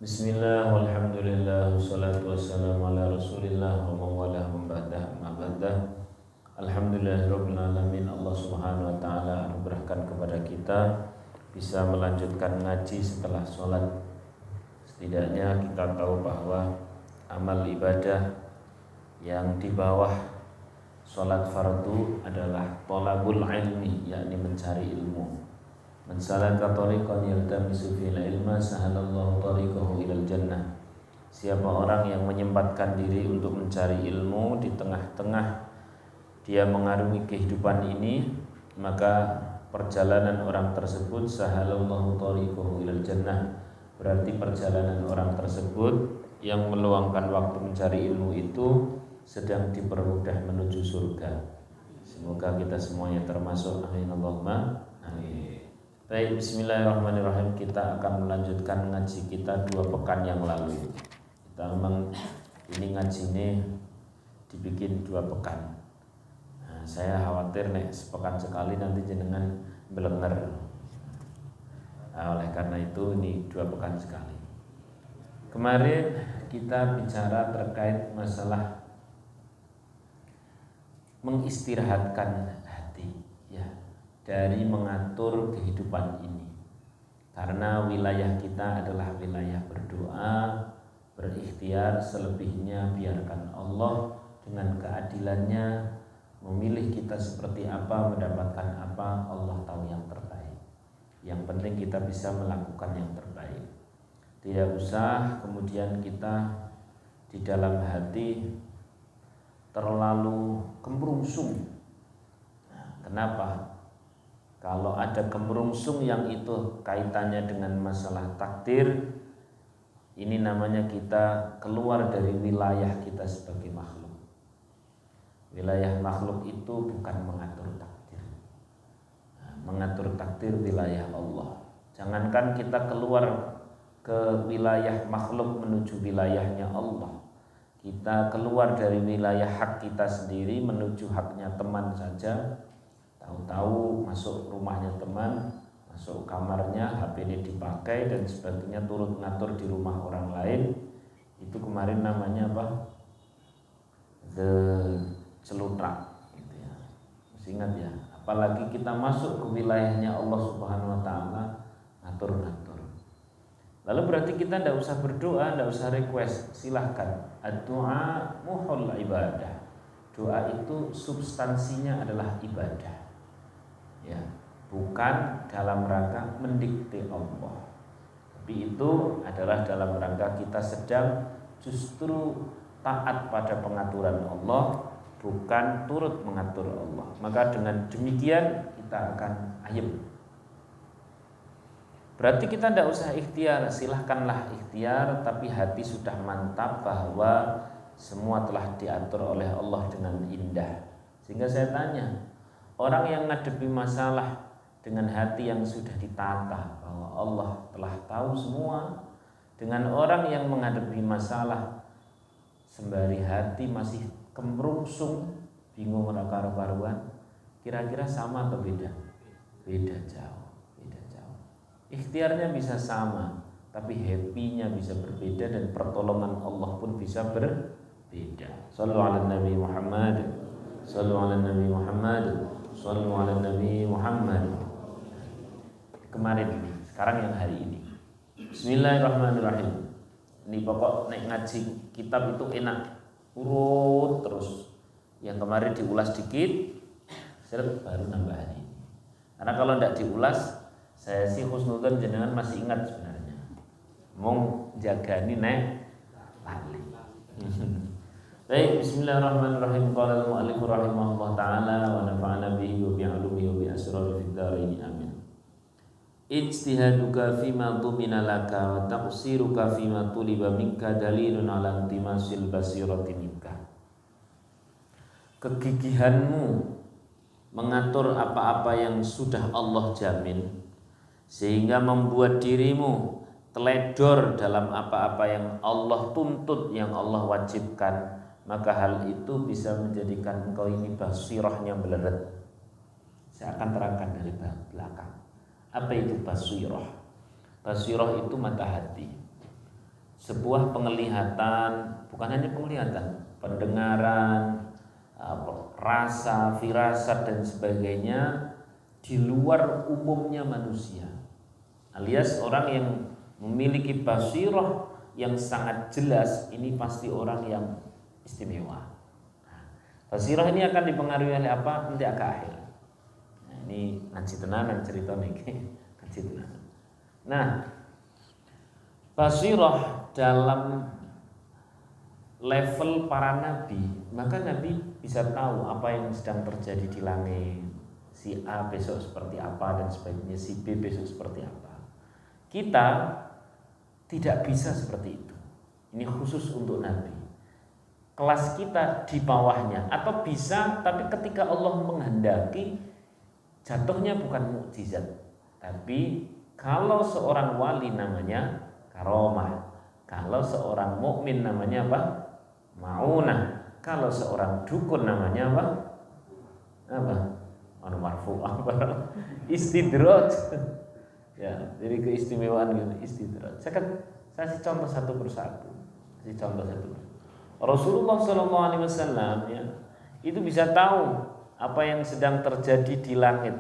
Bismillah, walhamdulillah, wassalatu wassalamu ala rasulillah wa mawalah ma'badah ma'badah. Alhamdulillahirabbil alamin. Allah subhanahu wa ta'ala anugerahkan kepada kita bisa melanjutkan ngaji setelah sholat. Setidaknya kita tahu bahwa amal ibadah yang di bawah sholat fardu adalah thalabul ilmi, yakni mencari ilmu. Man salaka tariqan yaltamisu fihi ilma sahalallahu tariqahu ilal jannah. Siapa orang yang menyempatkan diri untuk mencari ilmu di tengah-tengah dia mengarungi kehidupan ini, maka perjalanan orang tersebut sahalallahu tariqahu ilal jannah. Berarti perjalanan orang tersebut yang meluangkan waktu mencari ilmu itu sedang dipermudah menuju surga. Semoga kita semuanya termasuk. Amin Allahumma amin. Baik, bismillahirrahmanirrahim. Kita akan melanjutkan ngaji kita 2 pekan yang lalu. Kita memang ini ngaji ini dibikin 2 pekan. Nah, saya khawatir nih sepekan sekali nanti jenengan belenger. Nah, oleh karena itu ini 2 pekan sekali. Kemarin kita bicara terkait masalah mengistirahatkan hati, ya, dari mengatur kehidupan ini. Karena wilayah kita adalah wilayah berdoa, berikhtiar, selebihnya biarkan Allah dengan keadilannya memilih kita seperti apa, mendapatkan apa, Allah tahu yang terbaik. Yang penting kita bisa melakukan yang terbaik. Tidak usah kemudian kita di dalam hati terlalu kemerungsung. Kenapa? Kalau ada kemerungsung yang itu kaitannya dengan masalah takdir, ini namanya kita keluar dari wilayah kita sebagai makhluk. Wilayah makhluk itu bukan mengatur takdir. Mengatur takdir wilayah Allah. Jangankan kita keluar ke wilayah makhluk menuju wilayahnya Allah, kita keluar dari wilayah hak kita sendiri menuju haknya teman saja. Tahu-tahu masuk rumahnya teman, masuk kamarnya, HP-nya dipakai dan sebagainya, turut ngatur di rumah orang lain. Itu kemarin namanya apa? The celutrak gitu ya. Masih ingat ya? Apalagi kita masuk ke wilayahnya Allah Subhanahu wa taala, ngatur-ngatur. Lalu berarti kita tidak usah berdoa, tidak usah request, silahkan. Ad-du'a muhul ibadah. Doa itu substansinya adalah ibadah, ya, bukan dalam rangka mendikte Allah, tapi itu adalah dalam rangka kita sedang justru taat pada pengaturan Allah, bukan turut mengatur Allah. Maka dengan demikian kita akan ayem. Berarti kita tidak usah ikhtiar, silahkanlah ikhtiar, tapi hati sudah mantap bahwa semua telah diatur oleh Allah dengan indah. Sehingga saya tanya, orang yang ngadepi masalah dengan hati yang sudah ditata bahwa Allah telah tahu semua, dengan orang yang menghadapi masalah sembari hati masih kemerungsung, bingung karu-karuan, kira-kira sama atau beda? Beda jauh. Ikhtiarnya bisa sama, tapi happy-nya bisa berbeda dan pertolongan Allah pun bisa berbeda. Shallu ala Nabi Muhammad, shallu ala Nabi Muhammad, shallu ala Nabi Muhammad. Kemarin ini, sekarang yang hari ini. Bismillahirrahmanirrahim. Ini pokok naik ngaji kitab itu enak, urut terus. Yang kemarin diulas dikit, seret baru nambah hari ini. Karena kalau tidak diulas, saya sih husnudzon jenengan masih ingat sebenarnya. Mau jagani nek lali. Baik, bismillahirrahmanirrahim. Qala al-mu'allif rahimahullah taala wa nafa'ana bihi wa bi 'ulumihi wa bi asrari fid dharain amin. Ijtihaduka fima dhumina laka wa taqsiruka fima tuliba minka dalilun ala intimasil basirati minka. Kegigihanmu mengatur apa-apa yang sudah Allah jamin, sehingga membuat dirimu teledor dalam apa-apa yang Allah tuntut, yang Allah wajibkan, maka hal itu bisa menjadikan engkau ini basirahnya meleret. Saya akan terangkan dari belakang. Apa itu basirah? Basirah itu mata hati. sebuah penglihatan, bukan hanya penglihatan, pendengaran, rasa, firasat dan sebagainya di luar umumnya manusia. Alias orang yang memiliki basirah yang sangat jelas, ini pasti orang yang istimewa. Basirah ini akan dipengaruhi oleh apa? Nanti agak akhir. Nah, ini ngaji tenanan cerita nih. Ngaji tenanan. Nah, basirah dalam level para nabi, maka nabi bisa tahu apa yang sedang terjadi di langit. Si A besok seperti apa dan sebagainya, si B besok seperti apa. Kita tidak bisa seperti itu. Ini khusus untuk nabi. Kelas kita di bawahnya, atau bisa, tapi ketika Allah menghendaki, jatuhnya bukan mukjizat, tapi kalau seorang wali namanya karomah, kalau seorang mukmin namanya apa? Maunah, kalau seorang dukun namanya apa? Apa? Marfu apa? Istidraj. Ya, jadi keistimewaan gitu, istidraj. Saya kasih contoh satu persatu. Rasulullah SAW ya, itu bisa tahu apa yang sedang terjadi di langit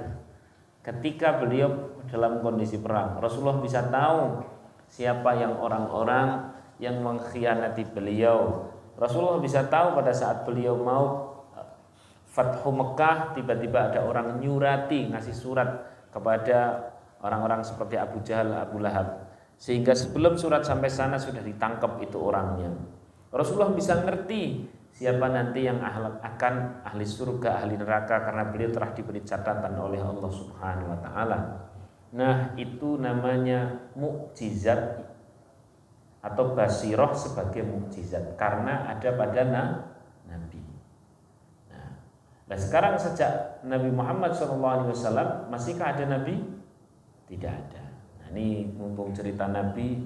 ketika beliau dalam kondisi perang. Rasulullah bisa tahu siapa yang orang-orang yang mengkhianati beliau. Rasulullah bisa tahu pada saat beliau mau Fathu Mekah, tiba-tiba ada orang nyurati, ngasih surat kepada orang-orang seperti Abu Jahal, Abu Lahab, sehingga sebelum surat sampai sana sudah ditangkap itu orangnya. Rasulullah bisa ngerti siapa nanti yang akan ahli surga, ahli neraka, karena beliau telah diberi catatan oleh Allah Subhanahu wa taala. Nah, itu namanya mukjizat atau basirah sebagai mukjizat karena ada pada nabi. Nah, sekarang sejak Nabi Muhammad SAW, masihkah ada nabi? Tidak ada. Nah, ini mumpung cerita nabi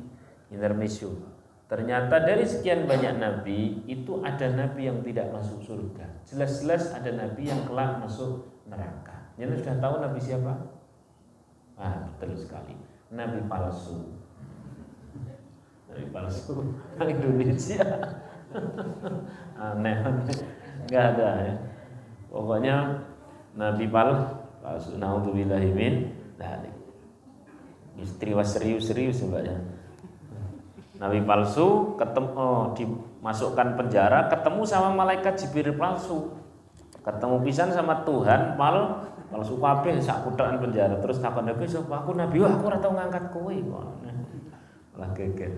intermezzo. Ternyata dari sekian banyak nabi, itu ada nabi yang tidak masuk surga. Jelas-jelas ada nabi yang kelak masuk neraka. Jadi sudah tahu nabi siapa? Betul sekali. Nabi palsu. Nabi palsu Indonesia. Aneh. Enggak ada ya. Pokoknya nabi palsu. Naudzubillahi min dzalik. Istri serius mbaknya. Nabi palsu dimasukkan penjara, ketemu sama malaikat Jibril palsu. Ketemu pisan sama Tuhan palsu kabeh sak kuthekan penjara. Terus takon Nabi, "Sapa aku Nabi? Wah, aku ora tau ngangkat kowe." Malah geger.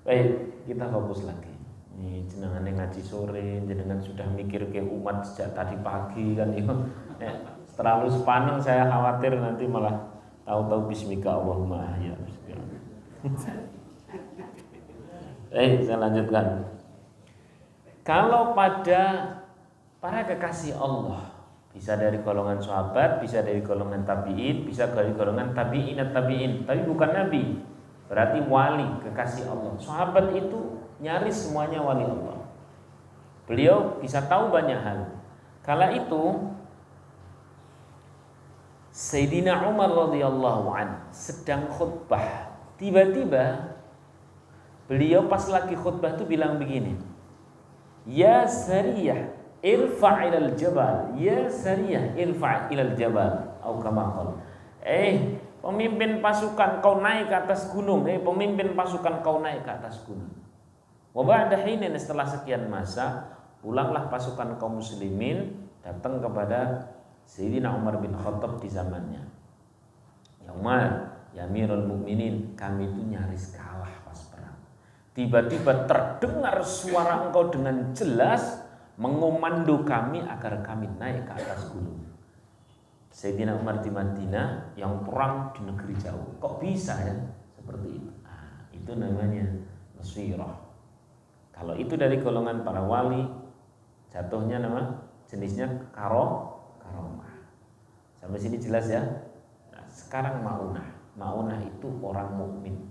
Baik, kita fokus lagi. Ini jenengane ngaji sore, jenengan sudah mikir ke umat sejak tadi pagi kan itu. Terlalu sepaneng saya khawatir nanti malah tahu-tahu bismika Allahumma ya. Saya lanjutkan. Kalau pada para kekasih Allah, bisa dari golongan sahabat, bisa dari golongan tabi'in, bisa dari golongan tabi'in, tapi bukan nabi, berarti wali, kekasih Allah. Sahabat itu nyaris semuanya wali Allah. Beliau bisa tahu banyak hal. Kala itu Sayyidina Umar radhiyallahu anhu sedang khutbah. Tiba-tiba beliau pas lagi khutbah itu bilang begini, "Ya Sariyah, irfa' ilal jabal. Ya Sariyah, irfa' ilal jabal." Atau kama qala. Pemimpin pasukan, kau naik ke atas gunung. Pemimpin pasukan, kau naik ke atas gunung. Wa ba'da hinin, setelah sekian masa, pulanglah pasukan kaum muslimin datang kepada Sayyidina Umar bin Khattab di zamannya. Ya Umar, ya Amirul Mukminin, kami itu nyaris kalah pas perang. Tiba-tiba terdengar suara engkau dengan jelas mengomando kami agar kami naik ke atas gunung. Sayyidina Umar di Madinah yang perang di negeri jauh. Kok bisa ya seperti itu? Itu namanya basirah. Kalau itu dari golongan para wali, jatuhnya nama jenisnya karomah. Sampai sini jelas ya. Nah, sekarang maunah. Maunah itu orang mukmin.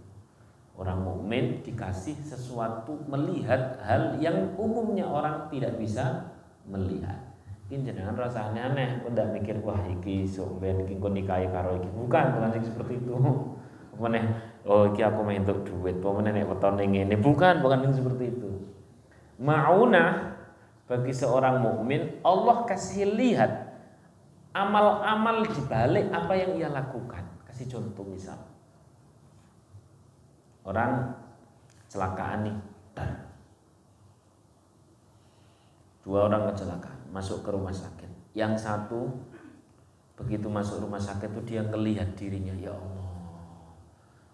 Orang mukmin dikasih sesuatu, melihat hal yang umumnya orang tidak bisa melihat. Mungkin jangan rasa aneh, ndak mikir wah iki sok ben iki kon nikahi karo iki. Bukan seperti itu. Oh, iki aku main untuk duit, pokoknya nek wetone ngene. Bukan seperti itu. Ma'unah bagi seorang mukmin, Allah kasih lihat amal-amal di balik apa yang ia lakukan. Kasih contoh misal. Orang kecelakaan nih. Dua orang kecelakaan, masuk ke rumah sakit. Yang satu begitu masuk rumah sakit itu dia ngelihat dirinya, ya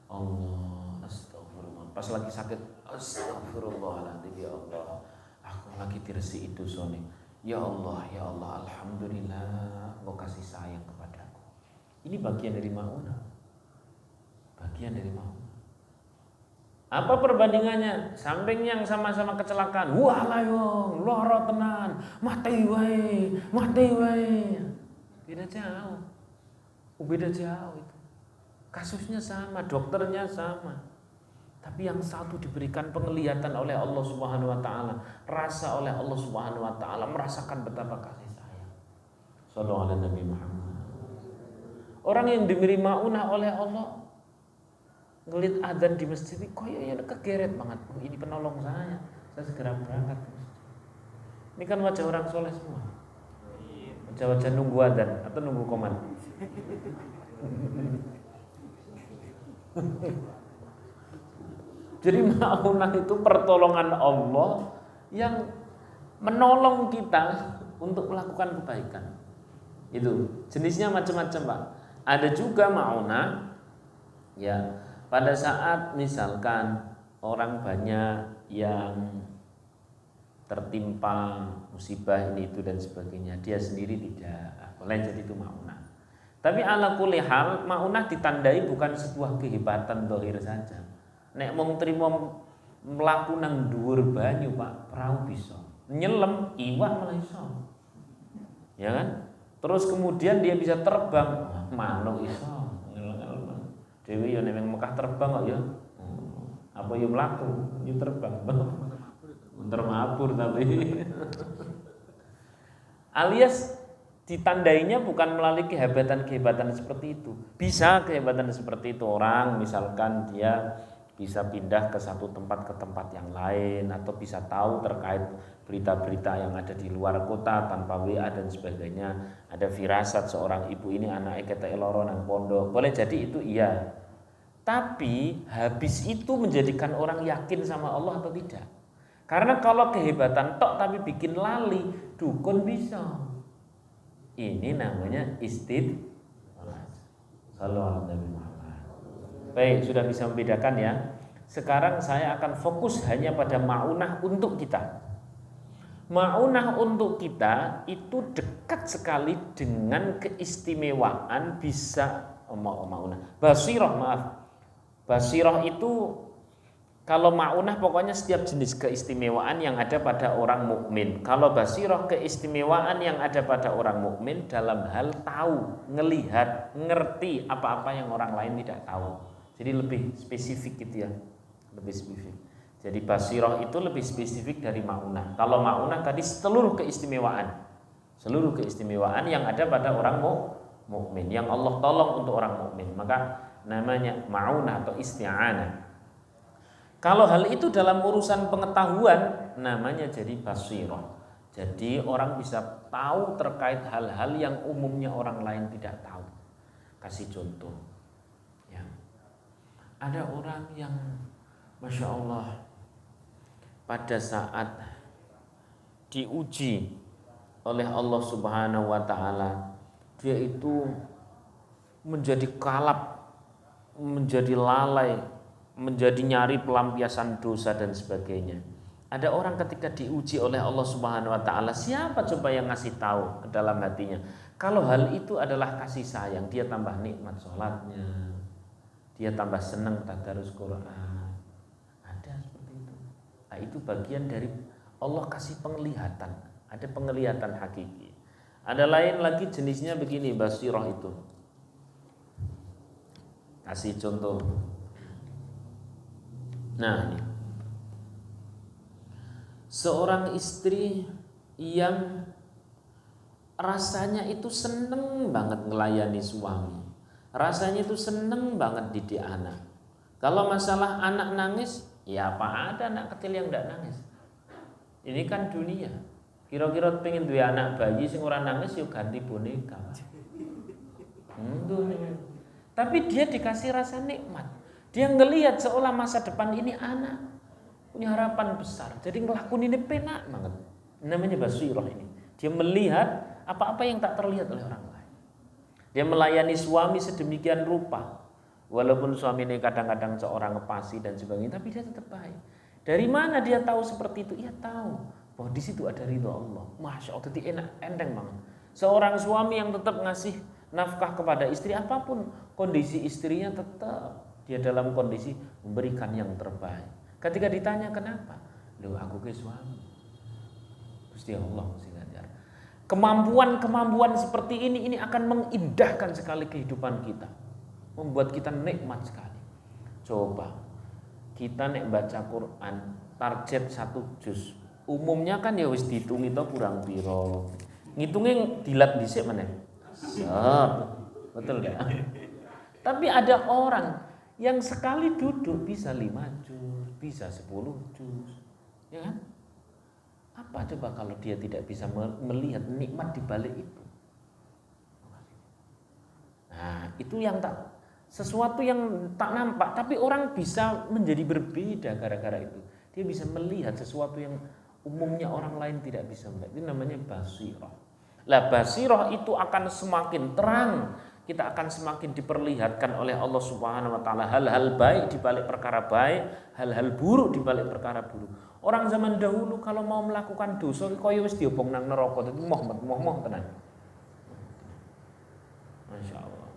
Allah, astagfirullah. Pas lagi sakit, astagfirullahaladzim, ya Allah, aku lagi diresiki dosane. Ya Allah, alhamdulillah, Engkau kasih sayang kepadaku. Ini bagian dari ma'unah. Apa perbandingannya? Samping yang sama-sama kecelakaan, wah layong, loro tenan, mati wae. Beda jauh itu. Kasusnya sama, dokternya sama. Tapi yang satu diberikan penglihatan oleh Allah Subhanahu wa taala, rasa oleh Allah Subhanahu wa taala, merasakan betapa kasih sayang. Shallallahu alaihi Nabi Muhammad. Orang yang diberi maunah oleh Allah, ngelit adzan di masjid, koyoknya kegeret banget. Oh, ini penolong saya segera berangkat. Ini kan wajah orang soleh semua. Wajah nunggu adzan atau nunggu koman. Jadi maunah itu pertolongan Allah yang menolong kita untuk melakukan kebaikan. Itu jenisnya macam-macam, Pak. Ada juga maunah ya pada saat misalkan orang banyak yang tertimpa musibah ini itu dan sebagainya, dia sendiri tidak boleh, jadi itu maunah. Tapi ala kulli hal, maunah ditandai bukan sebuah kehebatan zahir saja. Nek mung trimo mlaku nang dhuwur banyu, Pak, perahu bisa. Nyelam iwak malah iso. Ya kan? Terus kemudian dia bisa terbang, manuk iso. Dewi ya nek Mekah terbang kok ya. Apa ya mlaku, ya terbang. Bentar mabur tapi. Alias ditandainya bukan melalui kehebatan-kehebatan seperti itu. Bisa kehebatan seperti itu, orang misalkan dia bisa pindah ke satu tempat ke tempat yang lain, atau bisa tahu terkait berita-berita yang ada di luar kota tanpa WA dan sebagainya. Ada firasat seorang ibu ini anaknya ketek loro nang pondok. Boleh jadi itu iya. Tapi habis itu menjadikan orang yakin sama Allah atau tidak? Karena kalau kehebatan tok tapi bikin lali, dukun bisa. Ini namanya istidlal. Sallallahu alaihi wasallam. Baik, sudah bisa membedakan ya. Sekarang saya akan fokus hanya pada ma'unah untuk kita. Ma'unah untuk kita itu dekat sekali dengan keistimewaan bisa ma'unah. Basirah itu kalau ma'unah pokoknya setiap jenis keistimewaan yang ada pada orang mukmin. Kalau basirah keistimewaan yang ada pada orang mukmin dalam hal tahu, ngelihat, ngerti apa-apa yang orang lain tidak tahu. Jadi lebih spesifik gitu ya, lebih spesifik. Jadi basirah itu lebih spesifik dari ma'unah. Kalau ma'unah tadi seluruh keistimewaan yang ada pada orang mukmin, yang Allah tolong untuk orang mukmin, maka namanya ma'unah atau isti'anah. Kalau hal itu dalam urusan pengetahuan, namanya jadi basirah. Jadi orang bisa tahu terkait hal-hal yang umumnya orang lain tidak tahu. Kasih contoh. Ada orang yang Masya Allah pada saat diuji oleh Allah Subhanahu wa ta'ala, dia itu menjadi kalap, menjadi lalai, menjadi nyari pelampiasan dosa dan sebagainya. Ada orang ketika diuji oleh Allah Subhanahu wa ta'ala, siapa coba yang ngasih tahu ke dalam hatinya? Kalau hal itu adalah kasih sayang, dia tambah nikmat sholatnya, dia tambah senang tadarus Quran. Ada seperti itu. Nah, itu bagian dari Allah kasih penglihatan. Ada penglihatan hakiki. Ada lain lagi jenisnya begini, basirah itu. Kasih contoh. Nah, ini. Seorang istri yang rasanya itu seneng banget ngelayani suami. Rasanya itu seneng banget didik anak. Kalau masalah anak nangis, ya apa ada anak kecil yang tidak nangis. Ini kan dunia. Kira-kira pengen duwe anak bayi sing ora nangis yuk ganti boneka. Tapi dia dikasih rasa nikmat. Dia ngelihat seolah masa depan ini anak punya harapan besar. Jadi ngelakuin ini penak banget. Namanya basirah ini. Dia melihat apa-apa yang tak terlihat oleh orang lain. Dia melayani suami sedemikian rupa. Walaupun suami ini kadang-kadang seorang ngepasi dan sebagainya, tapi dia tetap baik. Dari mana dia tahu seperti itu? Ia tahu bahwa di situ ada ridho Allah. Masya Allah, itu enak, enteng banget. Seorang suami yang tetap ngasih nafkah kepada istri, apapun kondisi istrinya, tetap dia dalam kondisi memberikan yang terbaik. Ketika ditanya kenapa, loh aku ke suami. Gusti Allah mesti ngajar. Kemampuan seperti ini akan mengindahkan sekali kehidupan kita, membuat kita nikmat sekali. Coba kita nek baca Quran target 1 juz, umumnya kan ya wis dihitung itu kurang piro, ngitungnya dilat dhisik meneh. Betul gak? Tapi ada orang yang sekali duduk bisa 5 juz, bisa 10 juz, ya kan? Apa coba kalau dia tidak bisa melihat nikmat di balik itu? Nah, itu yang sesuatu yang tak nampak, tapi orang bisa menjadi berbeda gara-gara itu. Dia bisa melihat sesuatu yang umumnya orang lain tidak bisa melihat. Itu namanya basirah. Lah basirah itu akan semakin terang. Kita akan semakin diperlihatkan oleh Allah Subhanahu wa taala hal-hal baik di balik perkara baik, hal-hal buruk di balik perkara buruk. Orang zaman dahulu kalau mau melakukan dosa kaya wis diobong nang neraka, dadi moh tenan. Masya Allah.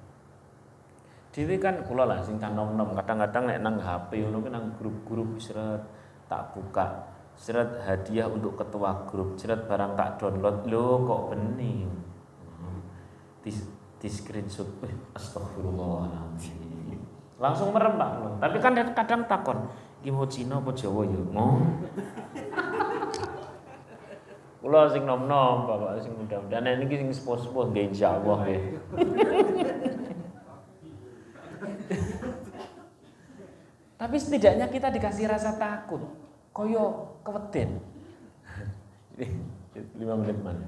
Dewi kan kula lah sing nom-nom kadang-kadang nek nang HP ngono kan nang grup-grup seret tak buka. Seret hadiah untuk ketua grup, seret barang tak download. Lho kok bening. Di screenshot. Astagfirullahaladzim. Langsung merem Pak. Tapi kan kadang takon, iki mau Cina apa Jawa ya? Kula sing nom-nom Bapak sing mudah-mudahan niki sing sepuh-sepuh nggih insyaallah nggih. Tapi setidaknya kita dikasih rasa takut, koyo keweden. 5 menit mana?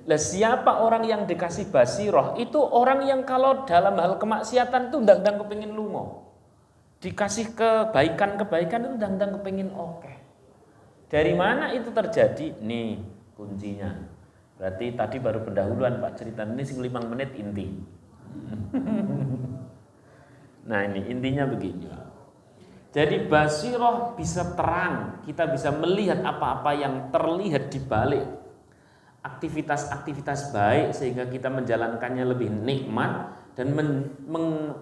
Lah siapa orang yang dikasih basirah? Itu orang yang kalau dalam hal kemaksiatan itu ndang-ndang kepengin lunga. Dikasih kebaikan-kebaikan itu ndang-ndang kepengin oke. Dari mana itu terjadi? Nih kuncinya. Berarti tadi baru pendahuluan Pak, cerita ini sing 5 menit inti. Nah ini intinya begini. Jadi basirah bisa terang, kita bisa melihat apa-apa yang terlihat di balik aktivitas-aktivitas baik sehingga kita menjalankannya lebih nikmat dan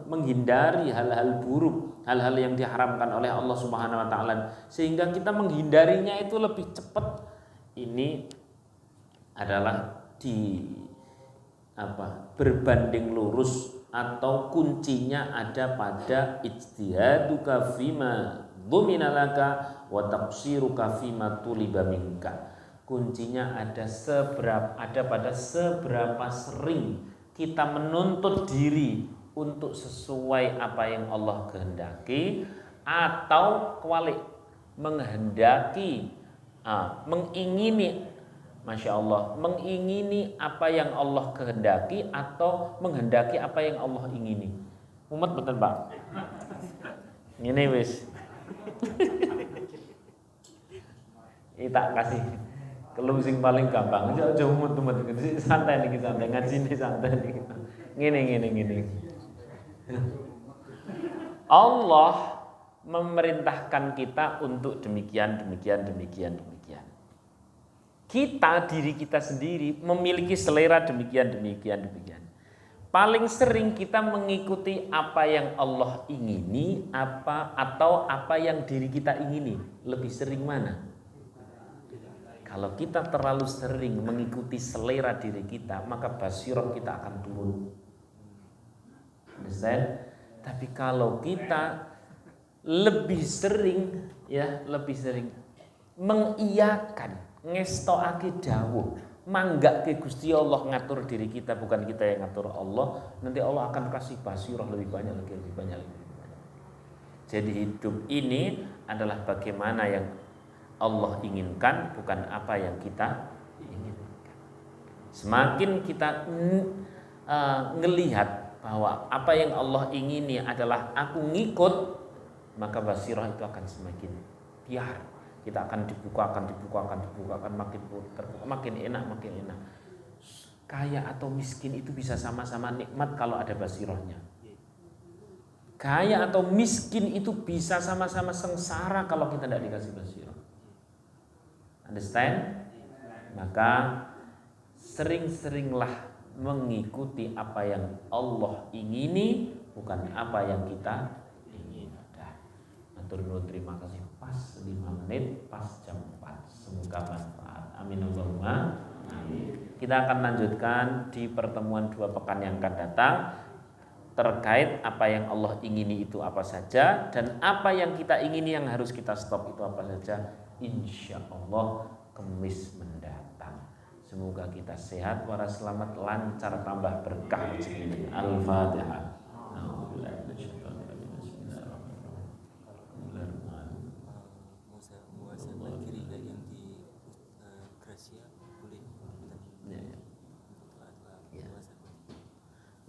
menghindari hal-hal buruk, hal-hal yang diharamkan oleh Allah Subhanahu wa taala sehingga kita menghindarinya itu lebih cepat. Ini adalah berbanding lurus atau kuncinya ada pada ijtihaduka fima dhuminalaka wa taqsiruka fima tuliba minka. Kuncinya ada pada seberapa sering kita menuntut diri untuk sesuai apa yang Allah kehendaki atau mengingini Masya Allah, mengingini apa yang Allah kehendaki atau menghendaki apa yang Allah ingini. Umat betul Pak. Ini wis. Ini tak kasih kelum sing paling gampang. Aja umut-umut santai nih kita, ngaji nih santai nih. Gini. Allah memerintahkan kita untuk demikian. Kita, diri kita sendiri memiliki selera demikian. Paling sering kita mengikuti apa yang Allah ingini atau apa yang diri kita ingini. Lebih sering mana? Kalau kita terlalu sering mengikuti selera diri kita, maka basirah kita akan turun. Understand? Tapi kalau kita lebih sering mengiyakan, ngestokake dawuh, manggake Gusti Allah ngatur diri kita, bukan kita yang ngatur Allah, nanti Allah akan kasih basirah lebih banyak lagi. Jadi hidup ini adalah bagaimana yang Allah inginkan, bukan apa yang kita inginkan. Semakin kita ngelihat bahwa apa yang Allah ingini adalah aku ngikut, maka basirah itu akan semakin biar. Kita akan dibukakan, makin terbuka, makin enak. Kaya atau miskin itu bisa sama-sama nikmat kalau ada basirahnya. Kaya atau miskin itu bisa sama-sama sengsara kalau kita tidak dikasih basirah. Understand? Maka sering-seringlah mengikuti apa yang Allah ingini, bukan apa yang kita ingin. Matur nuwun, terima kasih. Pas 5 menit, pas jam 4. Semoga manfaat. Amin Allahumma amin. Kita akan lanjutkan di pertemuan 2 pekan yang akan datang terkait apa yang Allah ingini itu apa saja, dan apa yang kita ingini yang harus kita stop itu apa saja. Insya Allah Kamis mendatang. Semoga kita sehat, waras, selamat, lancar, tambah berkah rezeki. Al-Fatihah.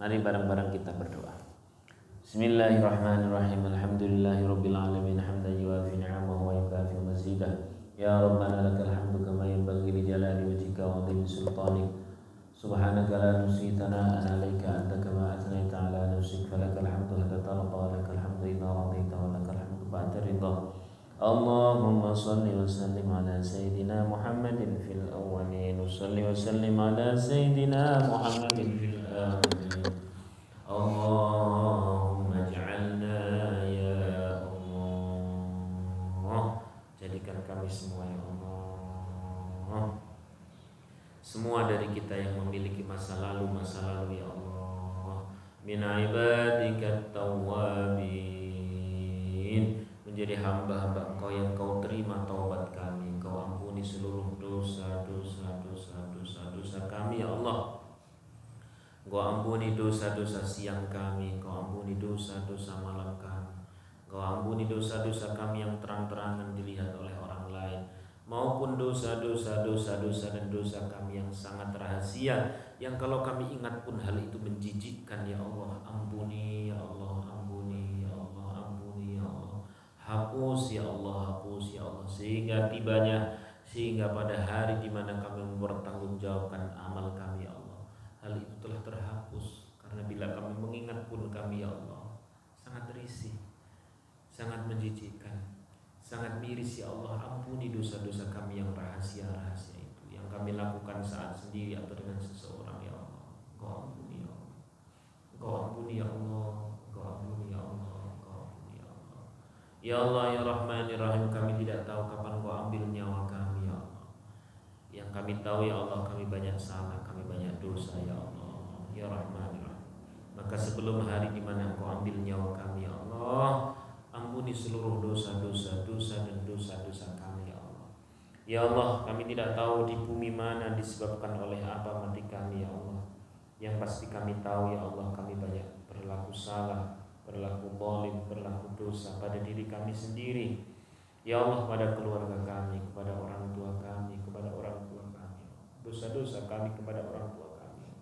Mari bareng-bareng kita berdoa. Bismillahirrahmanirrahim. Alhamdulillahirabbil alamin hamdan yuwafi ni'amahu wa yukafi mazidah. Ya Rabbana lakal hamdu kama yanbaghi li jalali wajhika wa 'azimi sultanik. Subhanaka la nuhsi thana'an 'alaika anta kama athnayta 'ala nafsik. Falakal hamdu hatta tarda wa lakal hamdu idza radita wa lakal hamdu ba'da ridha. Allahumma salli wa sallim ala sayyidina Muhammadin fil awwalin wa salli wa sallim ala sayyidina Muhammadin fil akhirin. Allahumma ij'alna ya Allah, jadikan kami semua ya Allah, semua dari kita yang memiliki masa lalu ya Allah, min ibadikat tawwabin, menjadi hamba-hamba Engkau yang Kau terima taubat kami, Kau ampuni seluruh dosa kami ya Allah. Kau ampuni dosa-dosa siang kami, Kau ampuni dosa-dosa malam kami, Kau ampuni dosa-dosa kami yang terang-terangan dilihat oleh orang lain, maupun dosa-dosa dan dosa kami yang sangat rahasia, yang kalau kami ingat pun hal itu menjijikkan ya Allah. Ampuni ya Allah, ampuni ya Allah, ampuni ya Allah. Hapus ya Allah, sehingga pada hari di mana kami mempertanggungjawabkan amal kami ya Allah, hal itu telah terhapus, karena bila kami mengingat pun kami ya Allah sangat risih, sangat menjijikkan, sangat miris ya Allah. Ampuni dosa-dosa kami yang rahasia itu, yang kami lakukan saat sendiri atau dengan seseorang ya Allah. Kau ampuni ya Allah, Kau ampuni ya Allah, Kau ampuni ya Allah, Kau ampuni ya Allah. Ya Allah ya Rahman ya Rahim, kami tidak tahu kapan Kau ambil nyawa kami ya Allah. Yang kami tahu ya Allah, kami banyak salah, kami banyak dosa ya Allah ya Rahman ya Rahim. Maka sebelum hari di mana Engkau ambil nyawa kami ya Allah, ampuni seluruh dosa-dosa dan dosa-dosa kami ya Allah. Ya Allah, kami tidak tahu di bumi mana disebabkan oleh apa mati kami ya Allah. Yang pasti kami tahu ya Allah, kami banyak berlaku salah, berlaku zalim, berlaku dosa pada diri kami sendiri ya Allah, pada keluarga kami, kepada orang tua kami, dosa-dosa kami kepada orang tua kami.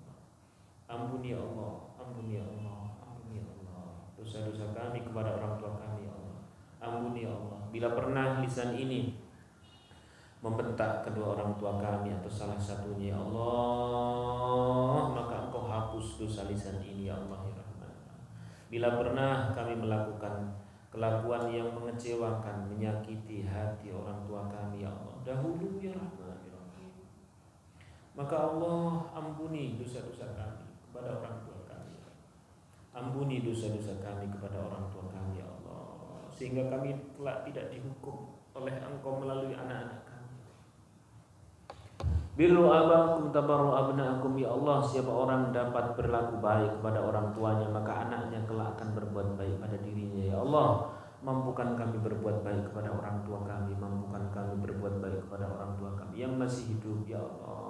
Ampuni ya Allah, ampuni ya Allah, ampuni ya Allah. Dosa-dosa kami kepada orang tua kami ya Allah. Ampuni ya Allah. Bila pernah lisan ini membentak kedua orang tua kami atau salah satunya ya Allah, maka Engkau hapus dosa lisan ini ya Allah ya Rahman. Bila pernah kami melakukan kelakuan yang mengecewakan, menyakiti hati orang tua kami ya Allah dahulu ya Rahman, maka Allah ampuni dosa-dosa kami kepada orang tua kami. Ampuni dosa-dosa kami kepada orang tua kami ya Allah, sehingga kami kelak tidak dihukum oleh Engkau melalui anak-anak kami. Birru abakum tabarru abnaakum ya Allah. Siapa orang dapat berlaku baik kepada orang tuanya, maka anaknya kelak akan berbuat baik pada dirinya ya Allah. Mampukan kami berbuat baik kepada orang tua kami, mampukan kami berbuat baik kepada orang tua kami yang masih hidup ya Allah.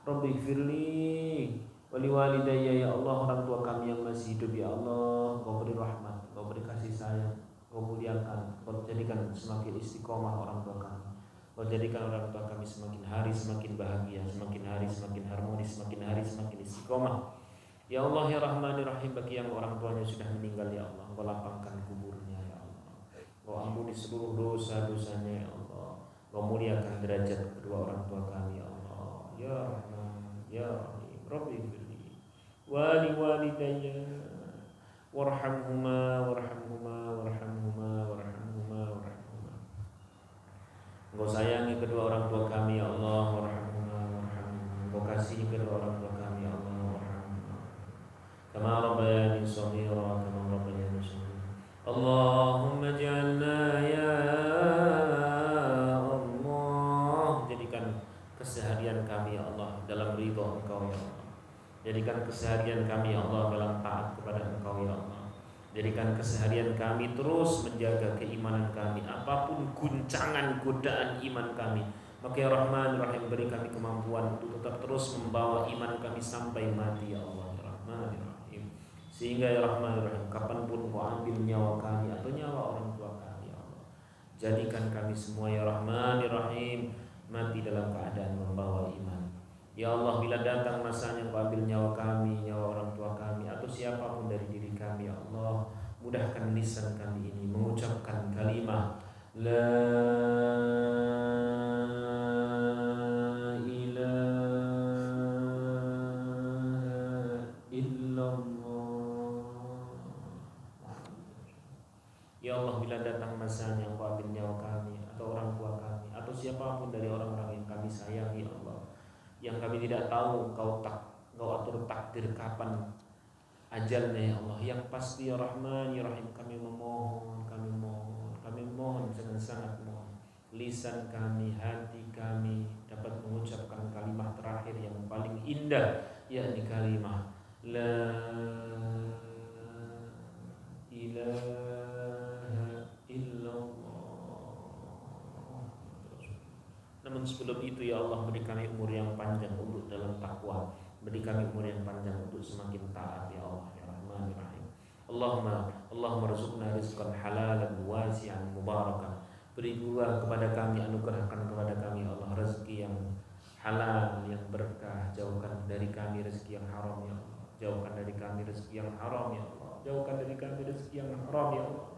Rabbi firli wali walidayya ya Allah, orang tua kami yang masih hidup ya Allah, Kau beri rahmat, Kau beri kasih sayang, Kau muliakan, Kau jadikan semakin istiqomah orang tua kami. Kau jadikan orang tua kami semakin hari semakin bahagia, semakin hari semakin harmonis, semakin hari semakin istiqomah. Ya Allah ya Rahman ya Rahim, bagi yang orang tuanya sudah meninggal ya Allah, Kau lapangkan kuburnya ya Allah. Kau ampuni seluruh dosa-dosanya ya Allah. Kau muliakan derajat kedua orang tua kami ya Allah. Ya Rahman ya Rahim, Rabbi firli wali walidayya warhamhuma warhamhuma warhamhuma warhamhuma warhamhuma. Engkau sayangi kedua orang tua kami ya Allah, warhamhuma warhamhuma. Engkau kasihi kedua orang tua kami ya Allah, warhamhuma kama rabbayani shaghira, kama rabbayani shaghira. Allahumma ij'alna ya Allah, jadikan keseharian kami ya Allah dalam ridha Engkau ya Allah. Jadikan keseharian kami ya Allah dalam taat kepada Engkau ya Allah. Jadikan keseharian kami terus menjaga keimanan kami, apapun guncangan godaan iman kami. Maka ya Rahman Rahim, beri kami kemampuan untuk tetap terus membawa iman kami sampai mati ya Allah ya Rahman Rahim. Sehingga ya Rahman Rahim, kapanpun Kau ambil nyawa kami atau nyawa orang tua kami ya Allah, jadikan kami semua ya Rahman Rahim mati dalam keadaan membawa iman. Ya Allah, bila datang masanya Kau ambil nyawa kami, nyawa orang tua kami, atau siapapun dari diri kami ya Allah, mudahkan lisan kami ini mengucapkan kalimah La ilaha illallah. Ya Allah, bila datang masanya Kau ambil nyawa kami, atau orang tua kami, atau siapapun dari orang-orang yang kami sayangi ya Allah, yang kami tidak tahu Kau atur takdir kapan ajalnya ya Allah. Yang pasti ya Rahman ya Rahim, kami memohon dengan sangat mohon, lisan kami, hati kami dapat mengucapkan kalimat terakhir yang paling indah, yakni kalimat La ilaha illallah. Namun sebelum itu ya Allah, beri kami umur yang panjang untuk dalam takwa, beri kami umur yang panjang untuk semakin taat ya Allah ya Rahman ya Rahim. Allahumma rizqna rizqan halalan wasi'an mubarakan. Beri pula kepada kami, anugerahkan kepada kami ya Allah rezeki yang halal yang berkah. Jauhkan dari kami rezeki yang haram ya Allah. Jauhkan dari kami rezeki yang haram ya Allah. Jauhkan dari kami rezeki yang haram ya Allah.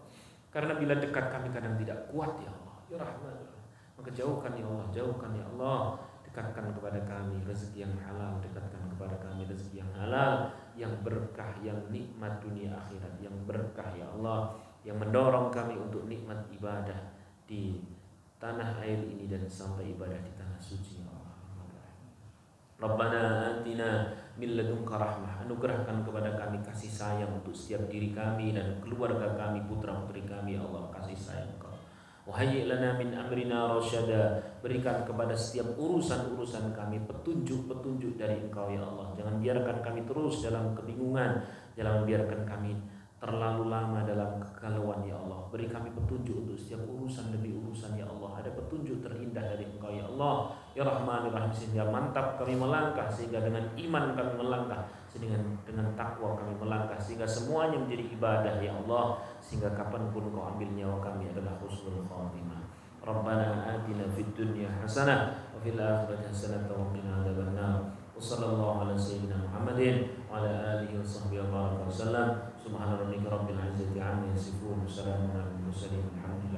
Karena bila dekat kami kadang tidak kuat ya Allah ya Rahman ya Rahim. Maka jauhkan ya Allah, jauhkan ya Allah. Dekatkan kepada kami rezeki yang halal, dekatkan kepada kami rezeki yang halal, yang berkah, yang nikmat dunia akhirat, yang berkah ya Allah, yang mendorong kami untuk nikmat ibadah di tanah air ini dan sampai ibadah di tanah suci ya Allah. Rabbana atina min ladunka rahmah. Anugerahkan kepada kami kasih sayang untuk setiap diri kami dan keluarga kami, putra putri kami ya Allah, kasih sayang Kau. Wahai lana min amrina rasyada. Berikan kepada setiap urusan-urusan kami petunjuk-petunjuk dari Engkau ya Allah. Jangan biarkan kami terus dalam kebingungan, jangan biarkan kami terlalu lama dalam kegalauan ya Allah. Beri kami petunjuk untuk setiap urusan demi urusan ya Allah. Ada petunjuk terindah dari Engkau ya Allah ya Rahman ya Rahim, sehingga mantap kami melangkah, sehingga dengan iman kami melangkah, sehingga dengan takwa kami melangkah, sehingga semuanya menjadi ibadah ya Allah, sehingga kapanpun Kau ambil nyawa kami adalah husnul khatimah. Rabbana atina fid dunya hasanah wa fil akhirati hasanah wa qina adzabannar. Wassallallahu ala sayyidina Muhammadin wa ala alihi wa sahbihi wa baraka wasallam. Subhana rabbika rabbil izzati amma yasifun, salamun alal mursalin, alhamdulillah.